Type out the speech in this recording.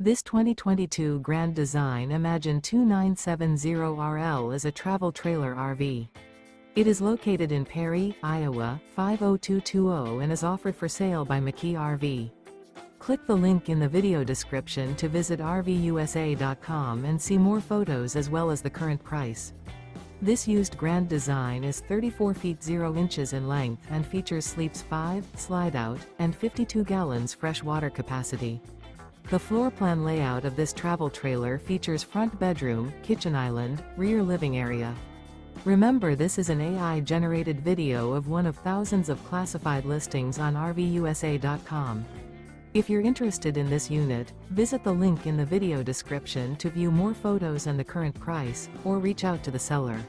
This 2022 Grand Design Imagine 2970RL is a travel trailer RV. It is located in Perry, Iowa, 50220 and is offered for sale by McKee RV. Click the link in the video description to visit RVUSA.com and see more photos as well as the current price. This used Grand Design is 34 feet 0 inches in length and features sleeps 5, slide-out, and 52 gallons fresh water capacity. The floor plan layout of this travel trailer features front bedroom, kitchen island, rear living area. Remember, this is an AI-generated video of one of thousands of classified listings on RVUSA.com. If you're interested in this unit, visit the link in the video description to view more photos and the current price, or reach out to the seller.